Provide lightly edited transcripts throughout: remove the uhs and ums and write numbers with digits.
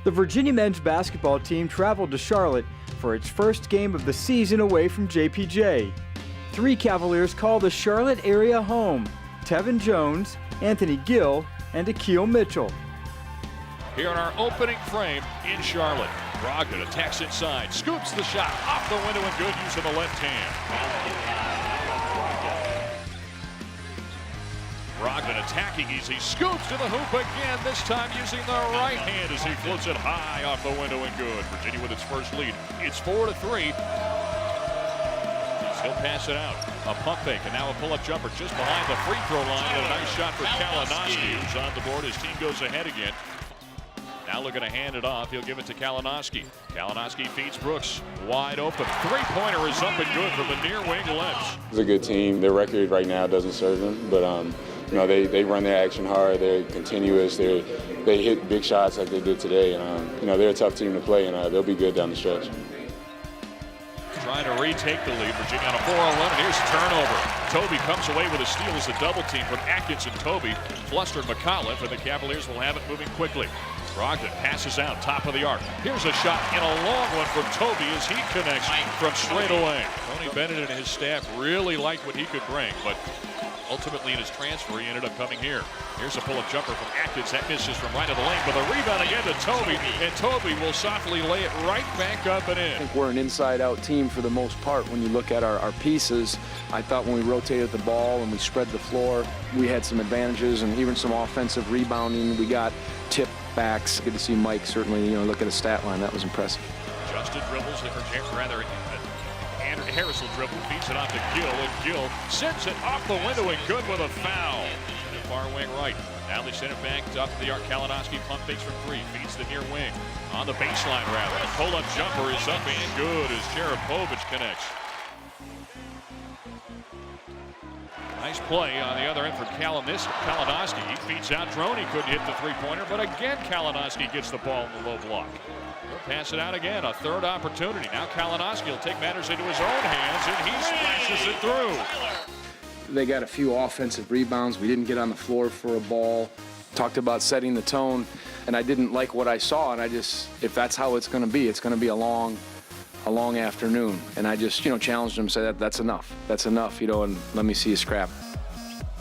The Virginia men's basketball team traveled to Charlotte for its first game of the season away from JPJ. 3 Cavaliers call the Charlotte area home: Tevin Jones, Anthony Gill, and Akil Mitchell. Here in our opening frame in Charlotte, Brogdon attacks inside, scoops the shot off the window and good, using the left hand. Brogdon attacking as he scoops to the hoop again, this time using the right hand as he floats it high off the window and good. Virginia with its first lead. It's 4-3. He'll pass it out. A pump fake and now a pull-up jumper just behind the free throw line, and a nice shot for Kalinowski, who's on the board. His team goes ahead again. Now looking to hand it off. He'll give it to Kalinowski. Kalinowski feeds Brooks. Wide open. Three-pointer is up and good from the near wing left. It's a good team. Their record right now doesn't serve them, but you know, they run their action hard. They're continuous. They hit big shots like they did today. And you know, they're a tough team to play, and they'll be good down the stretch. Trying to retake the lead. Virginia on a 4-on-1, and here's a turnover. Tobey comes away with a steal as a double team from Atkins and Tobey. Flustered McAuliffe, and the Cavaliers will have it moving quickly. Brogdon passes out, top of the arc. Here's a shot and a long one from Tobey as he connects from straight away. Tony Bennett and his staff really liked what he could bring, but ultimately in his transfer, he ended up coming here. Here's a pull-up jumper from Atkins. That misses from right of the lane, but a rebound again to Tobey, and Tobey will softly lay it right back up and in. I think we're an inside-out team for the most part. When you look at our pieces, I thought when we rotated the ball and we spread the floor, we had some advantages and even some offensive rebounding. We got tip backs. Good to see Mike certainly, look at his stat line. That was impressive. Justin dribbles, or rather, Harris will dribble, feeds it off to Gill, and Gill sends it off the window and good with a foul. And far wing right. Now they send it back up to the arc. Kalinowski pump fakes from 3, feeds the near wing. On the baseline, rather. A pull-up jumper is up and good as Jarapovich connects. Nice play on the other end for Kalinowski. He feeds out Drone. He couldn't hit the three-pointer, but again Kalinowski gets the ball in the low block. He'll pass it out again, a third opportunity. Now Kalinowski will take matters into his own hands, and he splashes it through. They got a few offensive rebounds. We didn't get on the floor for a ball. Talked about setting the tone, and I didn't like what I saw, and if that's how it's going to be a long afternoon. And I just, challenged him, said that's enough. That's enough, and let me see you scrap.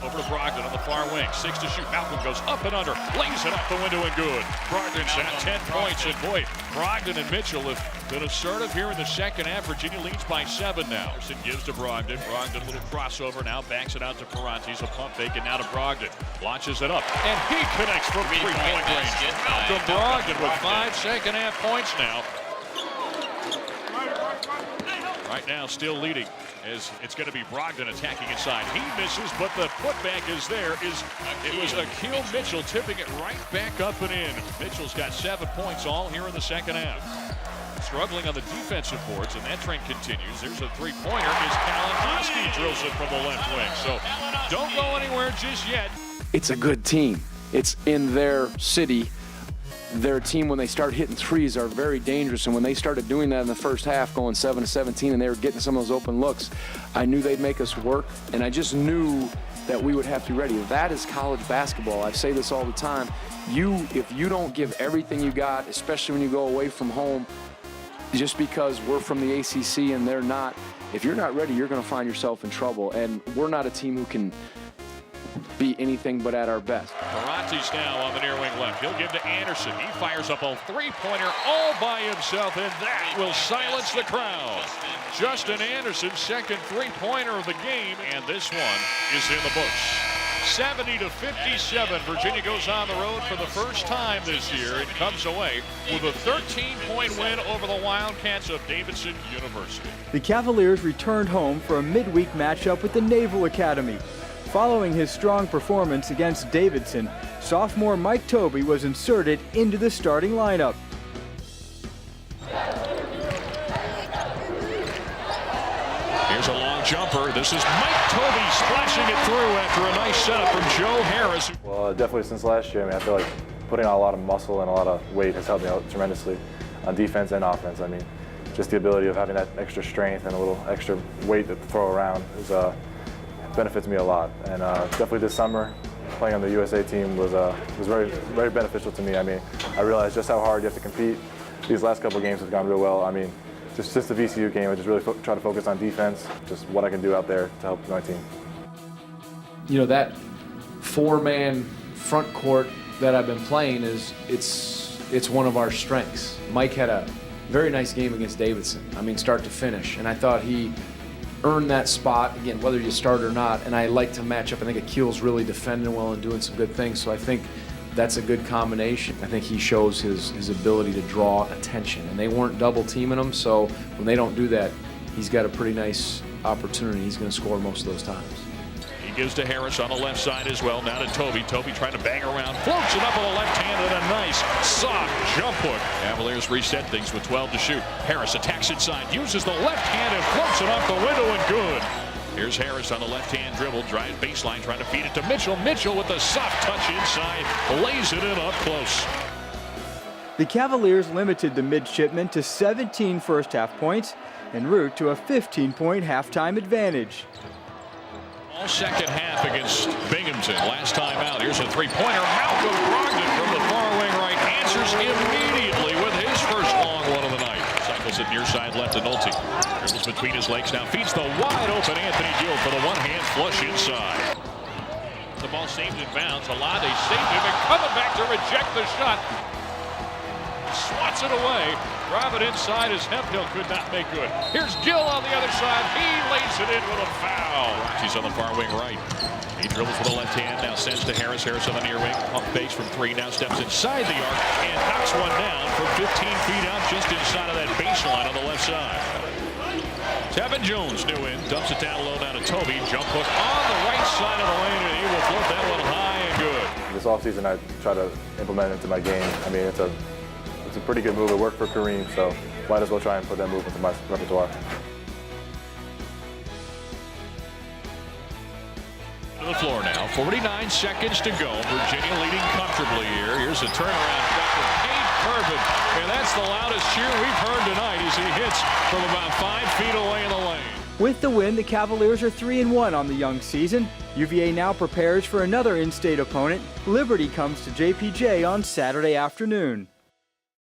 Over to Brogdon on the far wing, 6 to shoot. Malcolm goes up and under, lays it off the window and good. Brogdon's at 10 points, and boy, Brogdon and Mitchell have been assertive here in the second half. Virginia leads by 7 now. Anderson gives to Brogdon. Brogdon, a little crossover, now backs it out to Ferrantes. A pump fake, and now to Brogdon. Launches it up, and he connects from three-point range. Malcolm Brogdon with 5 second-half points now. Right now, still leading, as it's going to be Brogdon attacking inside. He misses, but the putback is there. It was Akil Mitchell tipping it right back up and in. Mitchell's got 7 points all here in the second half. Struggling on the defensive boards, and that trend continues. There's a three-pointer as Kalinowski drills it from the left wing. So don't go anywhere just yet. It's a good team. It's in their city. Their team, when they start hitting threes, are very dangerous, and when they started doing that in the first half, going 7-17, and they were getting some of those open looks, I knew they'd make us work, and I just knew that we would have to be ready. That is college basketball. I say this all the time. If you don't give everything you got, especially when you go away from home, just because we're from the ACC and they're not, if you're not ready, you're going to find yourself in trouble, and we're not a team who can be anything but at our best. Ferrantes now on the near wing left. He'll give to Anderson. He fires up a three-pointer all by himself, and that will silence the crowd. Justin Anderson's second three-pointer of the game, and this one is in the books. 70-57. Virginia goes on the road for the first time this year and comes away with a 13-point win over the Wildcats of Davidson University. The Cavaliers returned home for a midweek matchup with the Naval Academy. Following his strong performance against Davidson, sophomore Mike Tobey was inserted into the starting lineup. Here's a long jumper. This is Mike Tobey splashing it through after a nice setup from Joe Harris. Well, definitely since last year, I feel like putting on a lot of muscle and a lot of weight has helped me out tremendously on defense and offense. Just the ability of having that extra strength and a little extra weight to throw around is benefits me a lot, and definitely this summer playing on the USA team was very, very beneficial to me. I realized just how hard you have to compete. These last couple games have gone real well. I mean, just the VCU game, I just really try to focus on defense, just what I can do out there to help my team. You know, that four-man front court that I've been playing it's one of our strengths. Mike had a very nice game against Davidson. I mean, start to finish, and I thought he earned that spot, again, whether you start or not, and I like to match up. I think Akil's really defending well and doing some good things, so I think that's a good combination. I think he shows his ability to draw attention, and they weren't double teaming him, so when they don't do that, he's got a pretty nice opportunity. He's going to score most of those times. He gives to Harris on the left side as well. Now to Tobey. Tobey trying to bang around. Floats it up with a left hand and a nice soft jump hook. Cavaliers reset things with 12 to shoot. Harris attacks inside. Uses the left hand and floats it off the window and good. Here's Harris on the left-hand dribble. Drive baseline trying to feed it to Mitchell. Mitchell with the soft touch inside. Lays it in up close. The Cavaliers limited the midshipmen to 17 first-half points en route to a 15-point halftime advantage. All second half against Binghamton. Last time out, here's a three-pointer. Malcolm Brogdon from the far wing right answers immediately with his first long one of the night. Cycles it near side left to Nolte. Dribbles between his legs now. Feeds the wide-open Anthony Gill for the one-hand flush inside. The ball saved in bounds. Alade saved him and coming back to reject the shot. Swats it away. Drive it inside as Hemphill could not make good. Here's Gill on the other side. He lays it in with a foul. He's on the far wing right. He dribbles with the left hand. Now sends to Harris. Harris on the near wing. Pump base from three. Now steps inside the arc and knocks one down from 15 feet out just inside of that baseline on the left side. Tevin Jones new in. Dumps it down low now to Tobey. Jump hook on the right side of the lane and he will float that one high and good. This offseason I try to implement it into my game. I mean, it's a pretty good move. It worked for Kareem, so might as well try and put that move into my repertoire. To the floor now. 49 seconds to go. Virginia leading comfortably here. Here's a turnaround shot from Cade Curvin. And that's the loudest cheer we've heard tonight as he hits from about 5 feet away in the lane. With the win, the Cavaliers are 3-1 on the young season. UVA now prepares for another in-state opponent. Liberty comes to JPJ on Saturday afternoon.